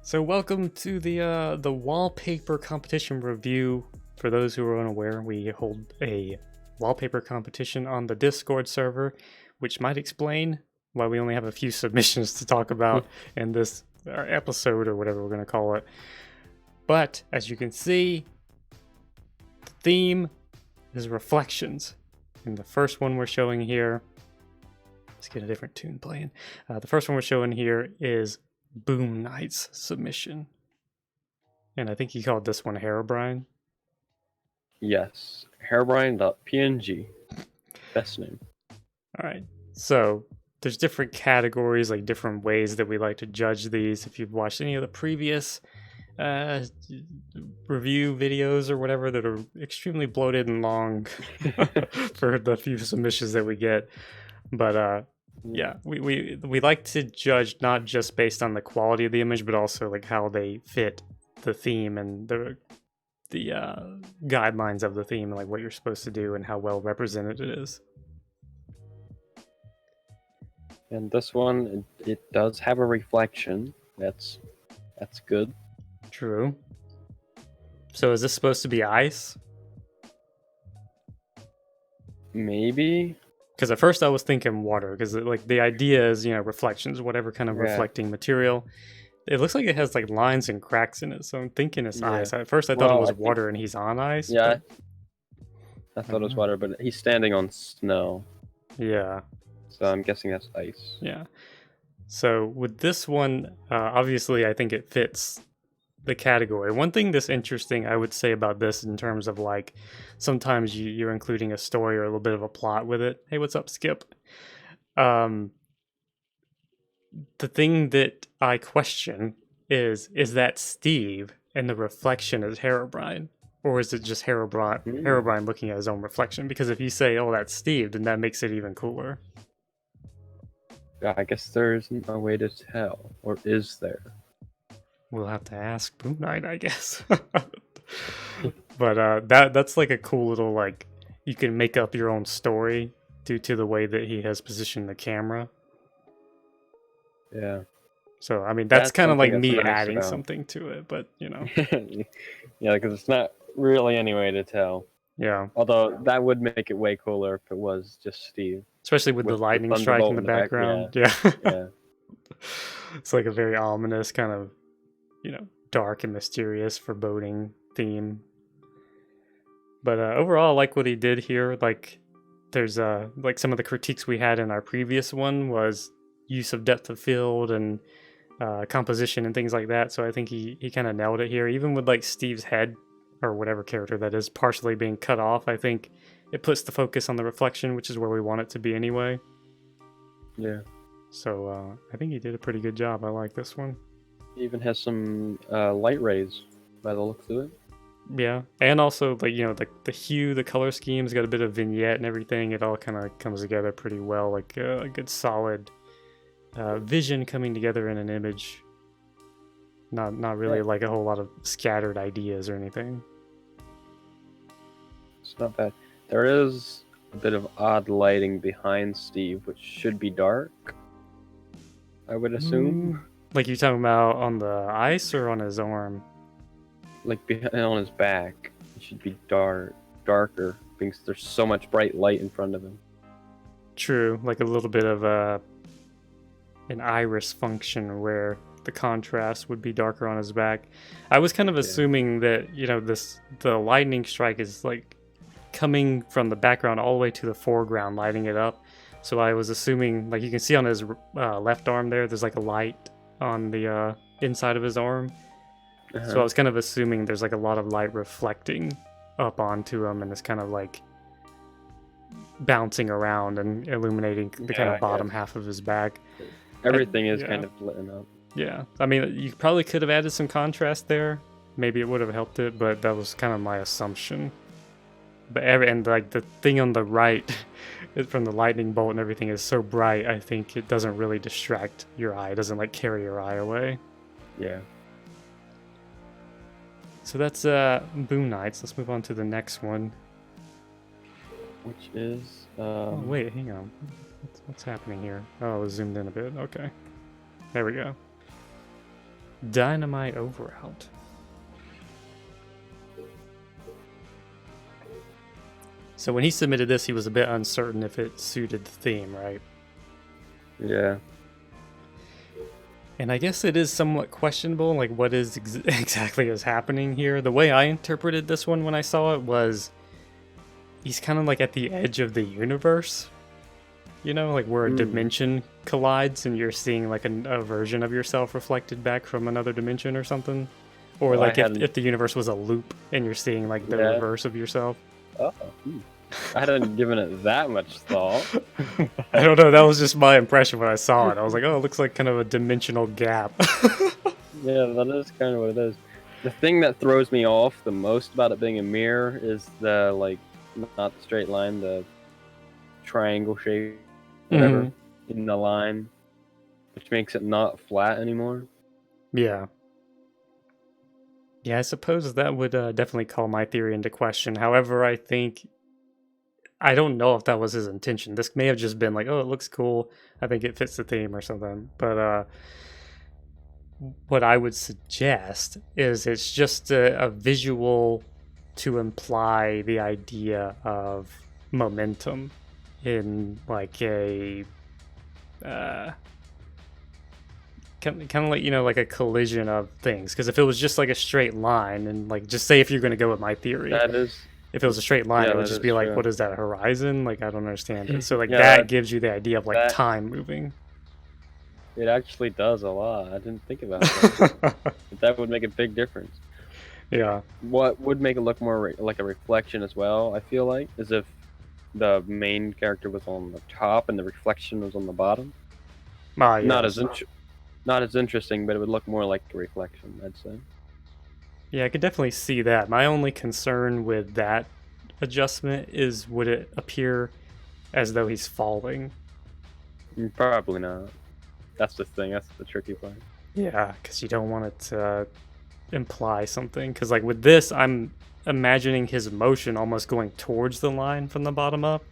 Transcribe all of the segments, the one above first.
So welcome to the wallpaper competition review. For those who are unaware, we hold a wallpaper competition on the Discord server, which might explain why we only have a few submissions to talk about in this episode or whatever we're going to call it. But as you can see, the theme is reflections. And the first one we're showing here, let's get a different tune playing. The first one we're showing here is Boom Knight's submission. And I think he called this one Herobrine. Yes, Herobrine.png. Best name. All right. So there's different categories, like different ways that we like to judge these. If you've watched any of the previous review videos or whatever that are extremely bloated and long for the few submissions that we get. But yeah, we like to judge not just based on the quality of the image, but also like how they fit the theme and the guidelines of the theme, and like what you're supposed to do and how well represented it is. And this one, it does have a reflection. That's good. True. So is this supposed to be ice? Maybe. Because at first I was thinking water, because like the idea is, reflections, whatever kind of reflecting material. It looks like it has like lines and cracks in it, so I'm thinking it's ice. At first I thought it was water and he's on ice. Yeah, I thought it was water, but he's standing on snow. Yeah. So I'm guessing that's ice. Yeah. So with this one, obviously I think it fits the category. One thing that's interesting I would say about this in terms of like sometimes you're including a story or a little bit of a plot with it. Hey, what's up, Skip? The thing that I question is that Steve and the reflection is Herobrine? Or is it just Herobrine looking at his own reflection? Because if you say, oh, that's Steve, then that makes it even cooler. Yeah, I guess there isn't a way to tell. Or is there? We'll have to ask Boom Knight, I guess. But that's like a cool little, like, you can make up your own story due to the way that he has positioned the camera. Yeah. So, I mean, that's kind of like me nice adding something to it, but, Yeah, because it's not really any way to tell. Yeah. Although that would make it way cooler if it was just Steve. Especially with the lightning strike in the background. Yeah. It's like a very ominous kind of, dark and mysterious foreboding theme. But overall, I like what he did here. Like, there's like some of the critiques we had in our previous one was use of depth of field and composition and things like that. So I think he kind of nailed it here. Even with like Steve's head or whatever character that is partially being cut off, I think it puts the focus on the reflection, which is where we want it to be anyway. Yeah. So I think he did a pretty good job. I like this one. He even has some light rays by the looks of it. Yeah, and also like the hue, the color scheme's got a bit of vignette and everything. It all kind of comes together pretty well, like a good solid vision coming together in an image. Not really like a whole lot of scattered ideas or anything. It's not bad. There is a bit of odd lighting behind Steve, which should be dark, I would assume. Like you talking about on the ice or on his arm? Like behind on his back, it should be darker because there's so much bright light in front of him. True, like a little bit of an iris function where the contrast would be darker on his back. I was kind of assuming that the lightning strike is like coming from the background all the way to the foreground, lighting it up. So I was assuming, like you can see on his left arm there's like a light on the inside of his arm. So I was kind of assuming there's like a lot of light reflecting up onto him, and it's kind of like bouncing around and illuminating the kind of bottom half of his back. Everything is kind of lit up. Yeah, I mean, you probably could have added some contrast there. Maybe it would have helped it, but that was kind of my assumption. But and like the thing on the right, from the lightning bolt and everything, is so bright. I think it doesn't really distract your eye. It doesn't like carry your eye away. Yeah. So that's Boom Knights. Let's move on to the next one. Which is... Oh, wait, hang on. What's happening here? Oh, it was zoomed in a bit. Okay. There we go. Dynamite Overout. So when he submitted this, he was a bit uncertain if it suited the theme, right? Yeah. And I guess it is somewhat questionable, like what is exactly is happening here. The way I interpreted this one when I saw it was he's kind of like at the edge of the universe, you know, like where a dimension collides and you're seeing like a version of yourself reflected back from another dimension or something. Or like if the universe was a loop and you're seeing like the reverse of yourself. Oh, I hadn't given it that much thought. I don't know, that was just my impression when I saw it. I was like, oh, it looks like kind of a dimensional gap. Yeah, that is kind of what it is. The thing that throws me off the most about it being a mirror is the, like, not the straight line, the triangle shape, whatever, in the line, which makes it not flat anymore. Yeah. Yeah, I suppose that would definitely call my theory into question. However, I don't know if that was his intention. This may have just been like, oh, it looks cool. I think it fits the theme or something. But what I would suggest is it's just a visual to imply the idea of momentum in like a kind of like, you know, like a collision of things. Because if it was just like a straight line, and like just say if you're going to go with my theory, if it was a straight line, it would just be like, true. What is that, horizon? Like, I don't understand it. So like that gives you the idea of like time moving. It actually does a lot. I didn't think about that. But that would make a big difference. Yeah. What would make it look more like a reflection as well, I feel like, is if the main character was on the top and the reflection was on the bottom. Yes. Not as interesting, but it would look more like a reflection, I'd say. Yeah, I could definitely see that. My only concern with that adjustment is, would it appear as though he's falling? Probably not. That's the thing. That's the tricky part. Yeah, because you don't want it to imply something. Because like with this, I'm imagining his motion almost going towards the line from the bottom up,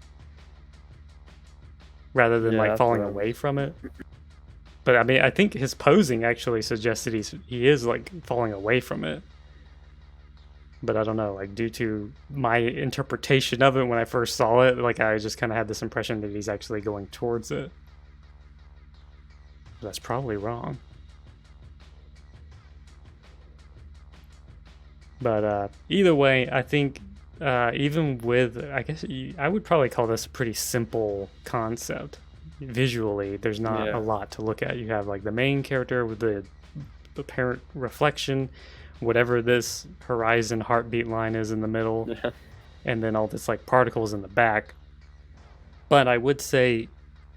rather than like falling away from it. But I mean, I think his posing actually suggests that he is like falling away from it. But I don't know, like due to my interpretation of it when I first saw it, like I just kind of had this impression that he's actually going towards it. But that's probably wrong. But either way, I think even with, I guess I would probably call this a pretty simple concept. Visually, there's not a lot to look at. You have like the main character with the apparent reflection, whatever this horizon heartbeat line is in the middle, and then all this like particles in the back. But I would say,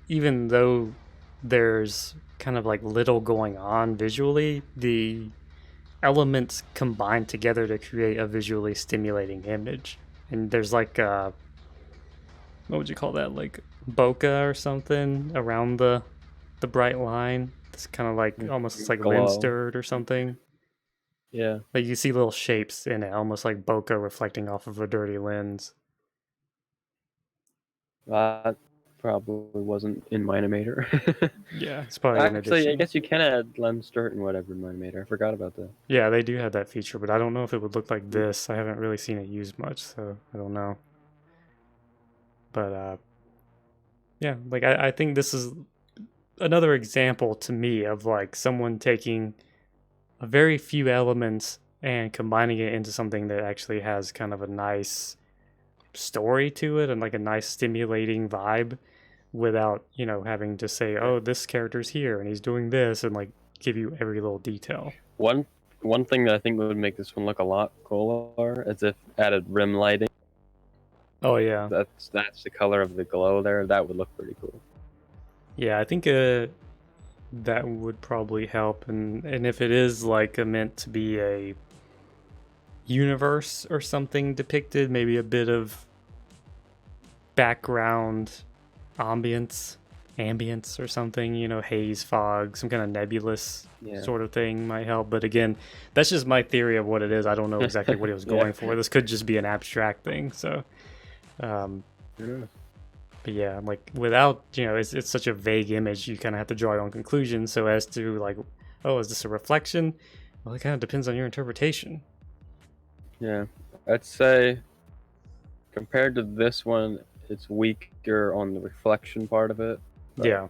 even though there's kind of like little going on visually, the elements combine together to create a visually stimulating image. And there's like what would you call that, like bokeh or something around the bright line. It's kind of like almost like lens dirt or something. Yeah, like you see little shapes in it, almost like bokeh reflecting off of a dirty lens. That probably wasn't in Minimator. Yeah, it's probably actually, I guess you can add lens dirt and whatever in Minimator. I forgot about that. Yeah, they do have that feature, but I don't know if it would look like this. I haven't really seen it used much, so I don't know. But yeah, like I think this is another example to me of like someone taking a very few elements and combining it into something that actually has kind of a nice story to it and like a nice stimulating vibe, without, you know, having to say, oh, this character's here and he's doing this, and like give you every little detail. One thing that I think would make this one look a lot cooler is if added rim lighting. Oh yeah, that's the color of the glow there. That would look pretty cool. Yeah, I think that would probably help, and if it is like meant to be a universe or something depicted, maybe a bit of background ambience or something, you know, haze, fog, some kind of nebulous sort of thing might help. But again, that's just my theory of what it is. I don't know exactly what he was going for. This could just be an abstract thing. So but yeah, like without, you know, it's such a vague image, you kind of have to draw your own conclusions so as to like oh, is this a reflection? Well, it kind of depends on your interpretation. Yeah, I'd say compared to this one, it's weaker on the reflection part of it. Yeah.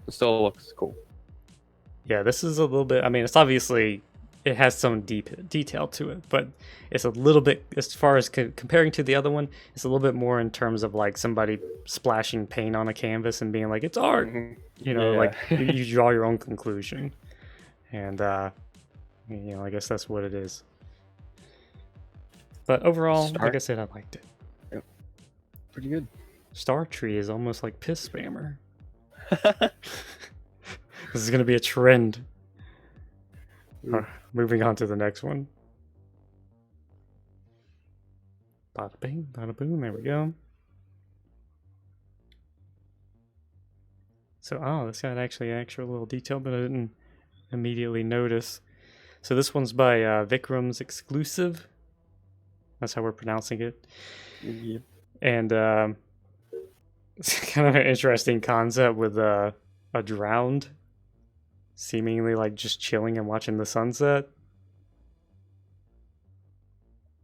It still looks cool. Yeah, this is a little bit, I mean, it's obviously, it has some deep detail to it, but it's a little bit, as far as comparing to the other one, it's a little bit more in terms of like somebody splashing paint on a canvas and being like, it's art. You know, Yeah. like you draw your own conclusion. And, you know, I guess that's what it is. But overall, like I said, I liked it. Yep. Pretty good. Star Tree is almost like piss spammer. This is going to be a trend. Moving on to the next one. Bada bing, bada boom, there we go. So, this got actually an extra little detail that I didn't immediately notice. So this one's by Vikram's Exclusive. That's how we're pronouncing it. Yep. And it's kind of an interesting concept with a drowned seemingly like just chilling and watching the sunset.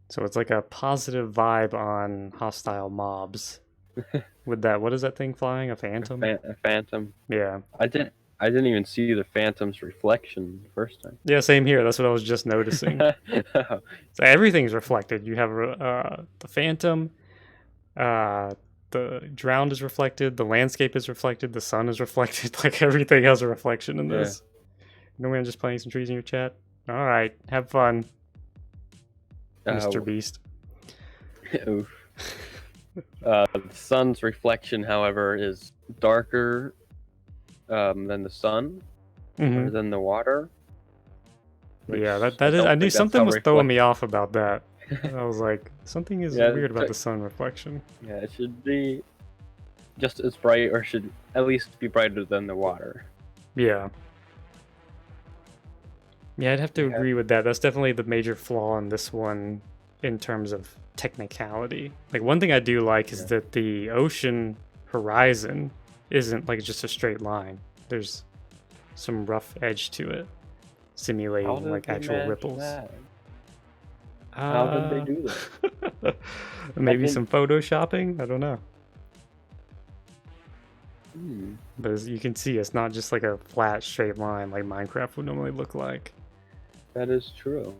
So it's like a positive vibe on hostile mobs. With that, what is that thing flying? A phantom? A phantom. Yeah. I didn't even see the phantom's reflection the first time. Yeah, same here. That's what I was just noticing. So everything's reflected. You have the phantom, the drowned is reflected, the landscape is reflected, the sun is reflected. Like everything has a reflection in this. No man, just planting some trees in your chat. All right, have fun, Mr. Beast. Oof. The sun's reflection, however, is darker than the sun, or than the water. Yeah, that is. I knew something was throwing me off about that. I was like, something is weird about the sun reflection. Yeah, it should be just as bright, or should at least be brighter than the water. Yeah. Yeah, I'd have to agree with that. That's definitely the major flaw in this one in terms of technicality. Like, one thing I do like is that the ocean horizon isn't like just a straight line. There's some rough edge to it, simulating like actual ripples. How did they do that? Maybe some photoshopping? I don't know. Hmm. But as you can see, it's not just like a flat straight line like Minecraft would normally look like. That is true.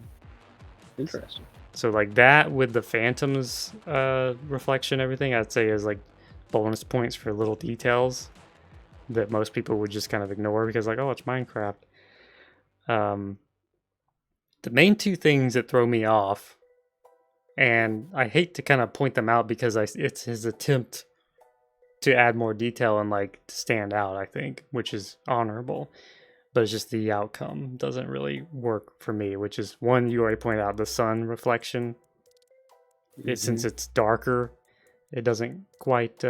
Interesting. So like that with the phantom's reflection, everything I'd say is like bonus points for little details that most people would just kind of ignore because like, oh, it's Minecraft. The main two things that throw me off, and I hate to kind of point them out because it's his attempt to add more detail and like to stand out, I think, which is honorable. But it's just the outcome doesn't really work for me, which is one, you already pointed out, the sun reflection. Since it's darker, it doesn't quite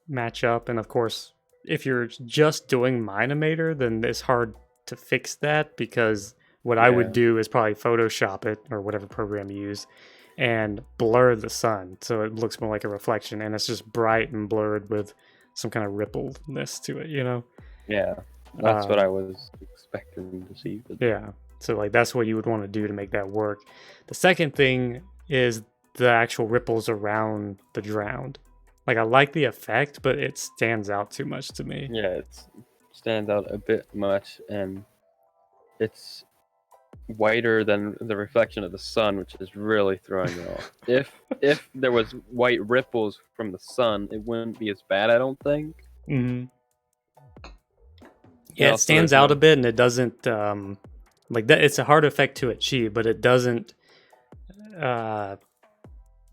match up. And of course, if you're just doing Minimator, then it's hard to fix that because what I would do is probably Photoshop it or whatever program you use and blur the sun so it looks more like a reflection and it's just bright and blurred with some kind of rippledness to it, you know? Yeah. That's what I was expecting to see. But... Yeah. So like that's what you would want to do to make that work. The second thing is the actual ripples around the drowned. Like I like the effect, but it stands out too much to me. Yeah, it stands out a bit much, and it's whiter than the reflection of the sun, which is really throwing me off. If there was white ripples from the sun, it wouldn't be as bad, I don't think. Mm-hmm. Yeah, it stands out a bit, and it doesn't like that. It's a hard effect to achieve, but it doesn't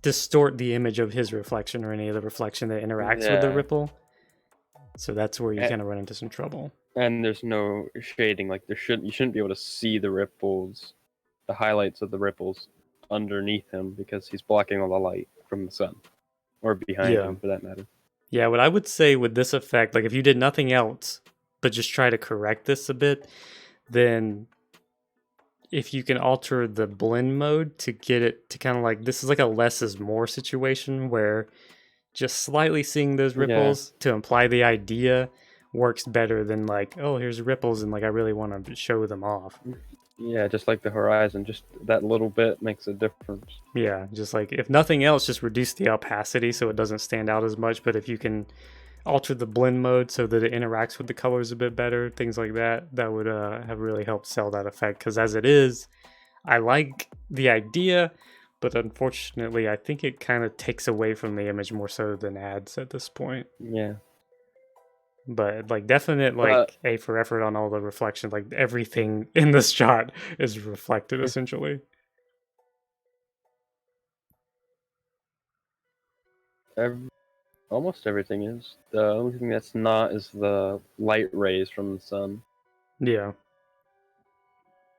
distort the image of his reflection or any of the reflection that interacts with the ripple. So that's where you kind of run into some trouble. And there's no shading. Like you shouldn't be able to see the ripples, the highlights of the ripples underneath him because he's blocking all the light from the sun, or behind him for that matter. Yeah, what I would say with this effect, like if you did nothing else but just try to correct this a bit, then if you can alter the blend mode to get it to kind of like, this is like a less is more situation where just slightly seeing those ripples to imply the idea works better than like, oh, here's ripples and like I really want to show them off. Yeah, just like the horizon, just that little bit makes a difference. Yeah, just like if nothing else, just reduce the opacity so it doesn't stand out as much. But if you can alter the blend mode so that it interacts with the colors a bit better, things like that, that would have really helped sell that effect. Because as it is, I like the idea, but unfortunately, I think it kind of takes away from the image more so than adds at this point. Yeah. But like definite But like A for effort on all the reflections, like everything in this shot is reflected essentially. almost everything is. The only thing that's not is the light rays from the sun. Yeah.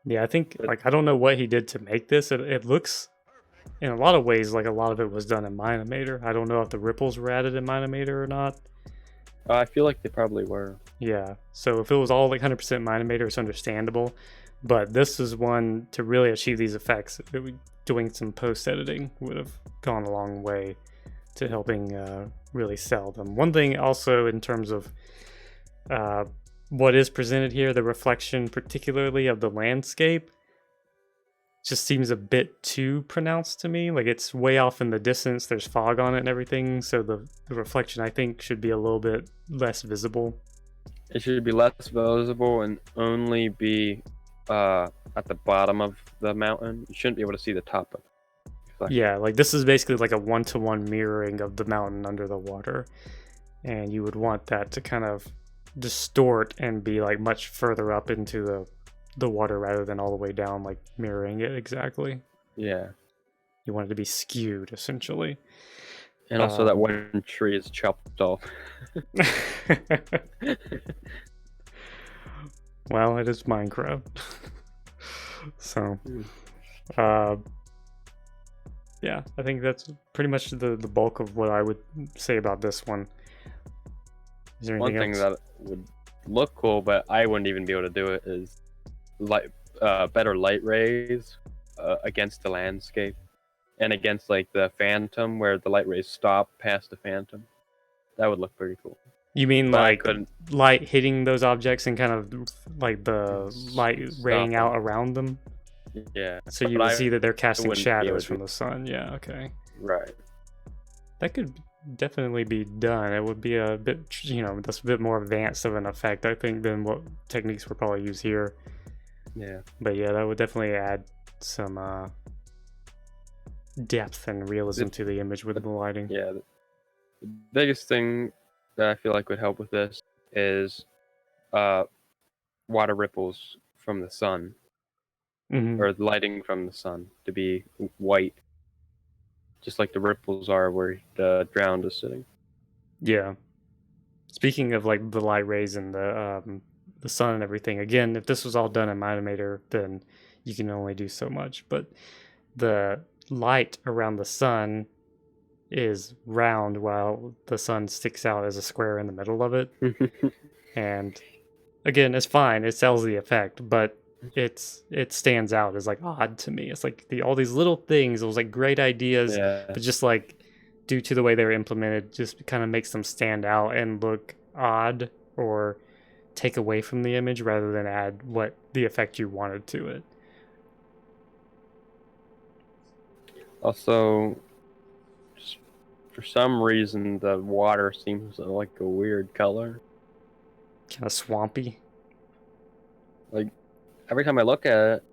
Yeah, I think But like I don't know what he did to make this. It looks in a lot of ways like a lot of it was done in Minimator. I don't know if the ripples were added in Minimator or not. I feel like they probably were. Yeah. So if it was all like 100% Minimator, it's understandable. But this is one to really achieve these effects. Doing some post editing would have gone a long way to helping really sell them. One thing also in terms of what is presented here, the reflection particularly of the landscape, just seems a bit too pronounced to me. Like it's way off in the distance, there's fog on it and everything, so the reflection I think should be a little bit less visible. It should be less visible and only be at the bottom of the mountain. You shouldn't be able to see the top of it. Yeah, like this is basically like a one-to-one mirroring of the mountain under the water, and you would want that to kind of distort and be like much further up into the water rather than all the way down, like mirroring it exactly. Yeah. You want it to be skewed essentially. And also that one tree is chopped off. Well, it is Minecraft. So yeah, I think that's pretty much the bulk of what I would say about this one. Is there One anything thing else? that would look cool, but I wouldn't even be able to do it, is better light rays against the landscape and against like the phantom, where the light rays stop past the phantom. That would look pretty cool. You mean But I like couldn't light hitting those objects and kind of like the light raying stop out them. around them? Yeah. So you But would I see that they're casting wouldn't be able shadows to from do- the sun. Yeah, okay. Right. That could definitely be done. It would be a bit, that's a bit more advanced of an effect, I think, than what techniques were probably used here. Yeah. But yeah, that would definitely add some depth and realism to the image with the lighting. Yeah. The biggest thing that I feel like would help with this is water ripples from the sun, Mhm. or lighting from the sun, to be white, just like the ripples are where the drowned is sitting. Yeah. Speaking of like the light rays and the sun and everything, again, if this was all done in Minimator, then you can only do so much. But the light around the sun is round while the sun sticks out as a square in the middle of it. And again, it's fine. It sells the effect, but it stands out as like odd to me. It's like all these little things, those like great ideas, Yeah. but just like due to the way they're implemented, just kind of makes them stand out and look odd or take away from the image rather than add what the effect you wanted to it. Also, just for some reason, the water seems like a weird color. Kind of swampy. Like, every time I look at it,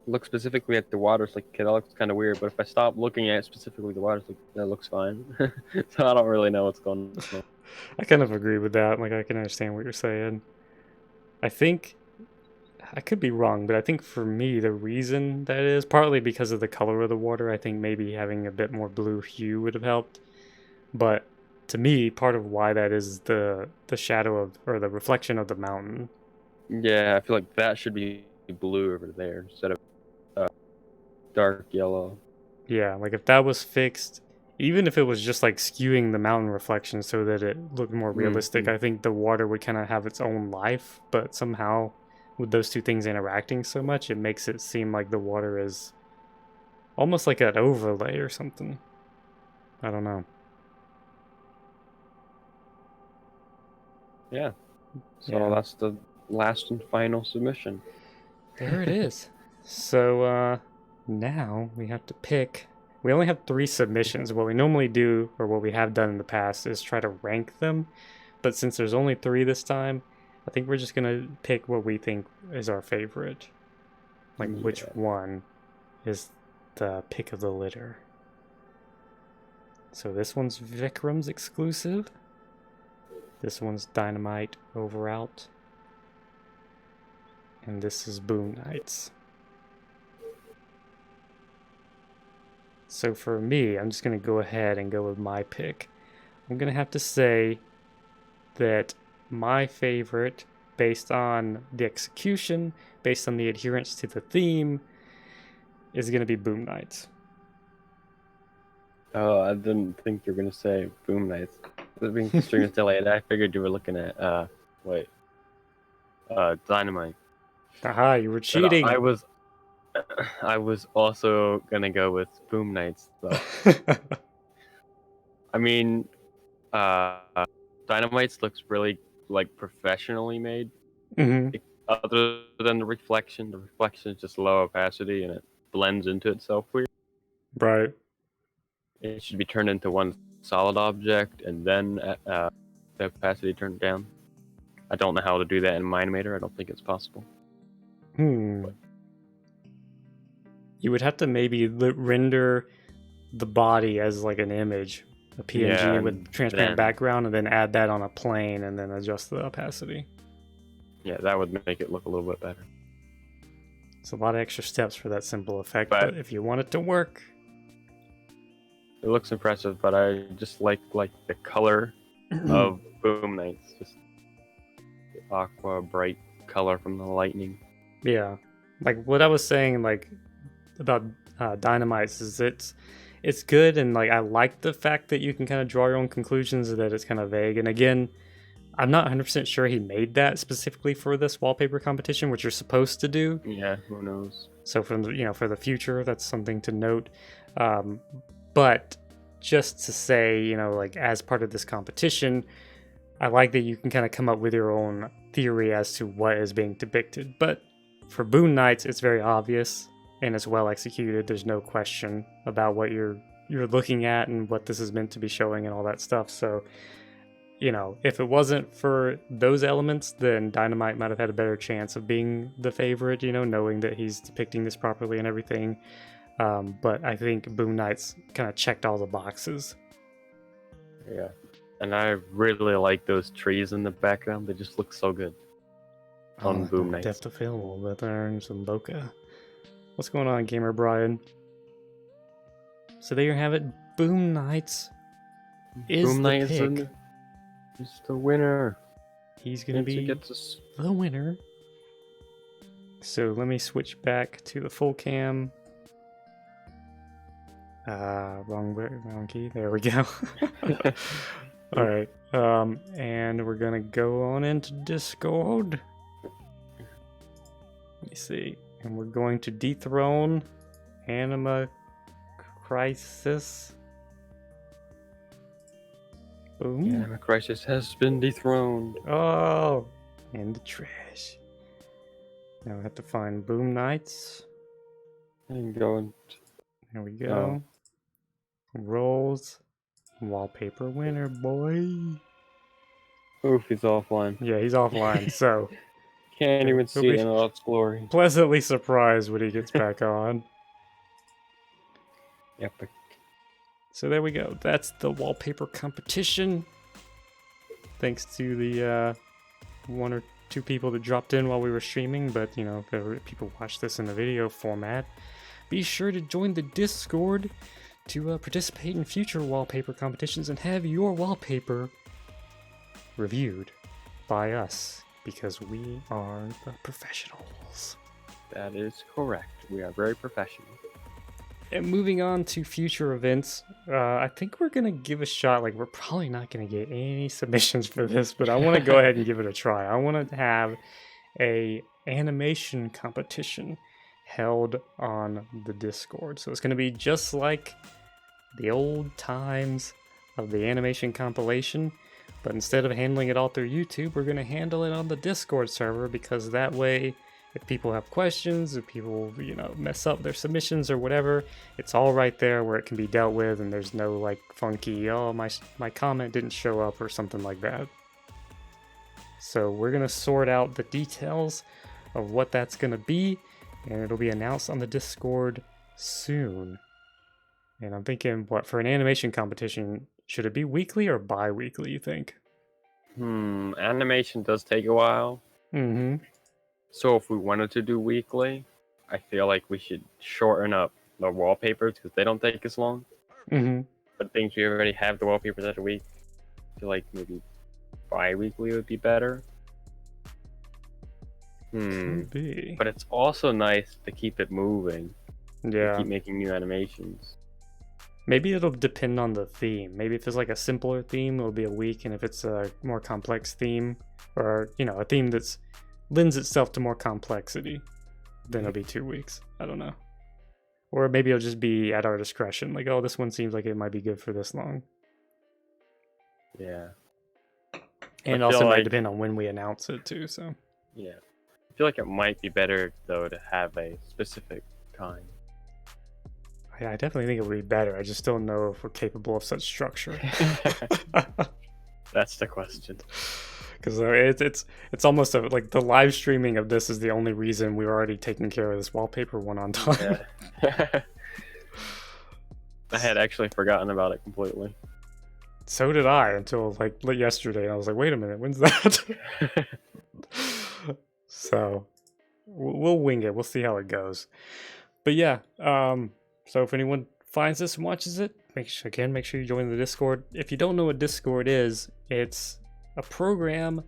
look specifically at the water, it's like, okay, that looks kind of weird. But if I stop looking at specifically the water, it's like, that looks fine. So I don't really know what's going on. I kind of agree with that. Like I can understand what you're saying. I think I could be wrong, but I think for me the reason that is partly because of the color of the water. I think maybe having a bit more blue hue would have helped. But to me, part of why that is the shadow of or the reflection of the mountain. Yeah, I feel like that should be blue over there instead of dark yellow. Yeah, like if that was fixed, even if it was just like skewing the mountain reflection so that it looked more realistic, I think the water would kind of have its own life. But somehow, with those two things interacting so much, it makes it seem like the water is almost like an overlay or something. I don't know. Yeah. So Yeah. that's the last and final submission. There it is. So now we have to pick. We only have 3 submissions. What we normally do, or what we have done in the past, is try to rank them. But since there's only 3 this time, I think we're just gonna pick what we think is our favorite. Like which one is the pick of the litter. So this one's Vikram's exclusive. This one's Dynamite Over Out. And this is Boom Knights. So for me, I'm just going to go ahead and go with my pick. I'm going to have to say that my favorite, based on the execution, based on the adherence to the theme, is going to be Boom Knights. Oh, I didn't think you were gonna say Boom Knights. Being extremely delayed, I figured you were looking at Dynamite. Haha, you were But cheating. I was also gonna go with Boom Knights though. I mean, Dynamite's looks really like professionally made. Mm-hmm. Other than the reflection is just low opacity and it blends into itself weird. Right. It should be turned into one solid object and then the opacity turned down. I don't know how to do that in Minimator. I don't think it's possible. You would have to maybe render the body as like an image, a PNG with transparent background, and then add that on a plane and then adjust the opacity. Yeah, that would make it look a little bit better. It's a lot of extra steps for that simple effect, but if you want it to work, it looks impressive. But I just like the color of Boom Knights, just the aqua bright color from the lightning. Yeah, like what I was saying, like about Dynamites, is it's good, and like I like the fact that you can kind of draw your own conclusions, that it's kind of vague. And again, I'm not 100% sure he made that specifically for this wallpaper competition, which you're supposed to do. Yeah, who knows? So for the future, that's something to note. But just to say, like as part of this competition, I like that you can kind of come up with your own theory as to what is being depicted. But for Boon Knights, it's very obvious and it's well executed. There's no question about what you're looking at and what this is meant to be showing and all that stuff. So, if it wasn't for those elements, then Dynamite might have had a better chance of being the favorite, knowing that he's depicting this properly and everything. But I think Boom Knights kind of checked all the boxes. Yeah. And I really like those trees in the background. They just look so good on Boom Knights. Depth of field with orange and bokeh. What's going on, Gamer Brian? So there you have it. Boom Knights is the pick. He's the winner. He's going to be the winner. So let me switch back to the full cam. Wrong key. There we go. All right. And we're going to go on into Discord. Let me see. And we're going to dethrone Anima Crisis. Boom. Anima Crisis has been dethroned. Oh, in the trash. Now I have to find Boom Knights. And going. There we go. Rolls. Wallpaper winner, boy. Oof, he's offline. Yeah, he's offline, so. Can't even see it in all its glory. Pleasantly surprised when he gets back on. Epic. So there we go. That's the wallpaper competition. Thanks to the 1 or 2 people that dropped in while we were streaming, but if people watch this in the video format, be sure to join the Discord to participate in future wallpaper competitions and have your wallpaper reviewed by us, because we are the professionals. That is correct. We are very professional. And moving on to future events, I think we're going to give a shot. Like, we're probably not going to get any submissions for this, but I want to go ahead and give it a try. I want to have a animation competition held on the Discord. So it's going to be just like the old times of the animation compilation, But instead of handling it all through YouTube, we're going to handle it on the Discord server, because that way, if people have questions, if people, mess up their submissions or whatever, it's all right there where it can be dealt with, and there's no like funky, oh, my comment didn't show up or something like that. So we're going to sort out the details of what that's going to be, and it'll be announced on the Discord soon. And I'm thinking, for an animation competition, should it be weekly or bi-weekly, you think? Animation does take a while. Mm-hmm. So if we wanted to do weekly, I feel like we should shorten up the wallpapers because they don't take as long. Mm-hmm. But things we already have the wallpapers every week. I feel like maybe bi-weekly would be better. Could be. But it's also nice to keep it moving. Yeah. Keep making new animations. Maybe it'll depend on the theme. Maybe if it's like a simpler theme, it'll be a week, and if it's a more complex theme, or a theme that's lends itself to more complexity, then it'll be 2 weeks. I don't know. Or maybe it'll just be at our discretion. Like, oh, this one seems like it might be good for this long. Yeah. And also might depend on when we announce it too. So. Yeah. I feel like it might be better though to have a specific time. Yeah, I definitely think it would be better. I just don't know if we're capable of such structure. That's the question. Because it's almost like the live streaming of this is the only reason we were already taking care of this wallpaper one on time. Yeah. I had actually forgotten about it completely. So did I until like yesterday. I was like, wait a minute, when's that? So we'll wing it. We'll see how it goes. But yeah, so if anyone finds this and watches it, make sure you join the Discord. If you don't know what Discord is, it's a program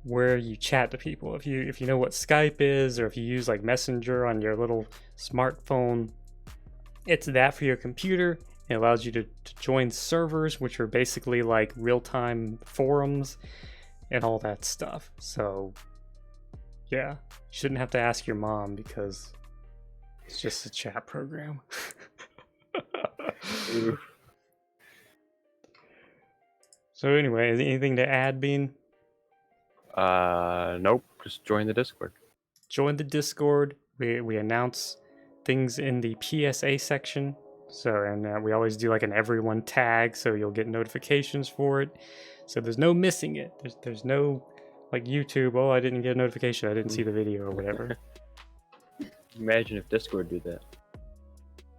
where you chat to people. If you know what Skype is, or if you use like Messenger on your little smartphone, it's that for your computer. It allows you to join servers, which are basically like real-time forums and all that stuff. So yeah, you shouldn't have to ask your mom because it's just a chat program. So anyway, anything to add, Bean? Nope. Just join the Discord. Join the Discord. We announce things in the PSA section. So, and we always do like an everyone tag, so you'll get notifications for it. So there's no missing it. There's no like YouTube. Oh, I didn't get a notification. I didn't see the video or whatever. Imagine if Discord did that.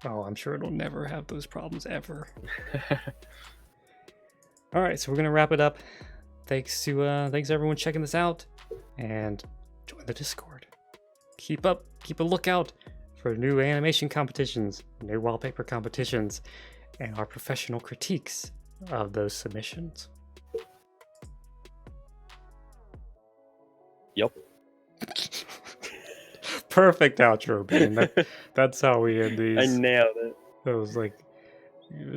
Oh, I'm sure it'll never have those problems ever. All right, so we're gonna wrap it up. Thanks everyone checking this out, and join the Discord. Keep a lookout for new animation competitions, new wallpaper competitions, and our professional critiques of those submissions. Yep. Perfect outro, Ben. That's how we end these. I nailed it.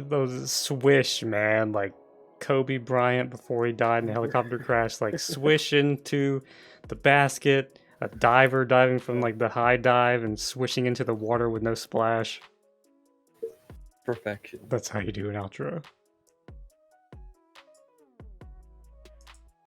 Those swish, man, like Kobe Bryant before he died in a helicopter crash, like swish into the basket, a diver diving from like the high dive and swishing into the water with no splash. Perfection. That's how you do an outro.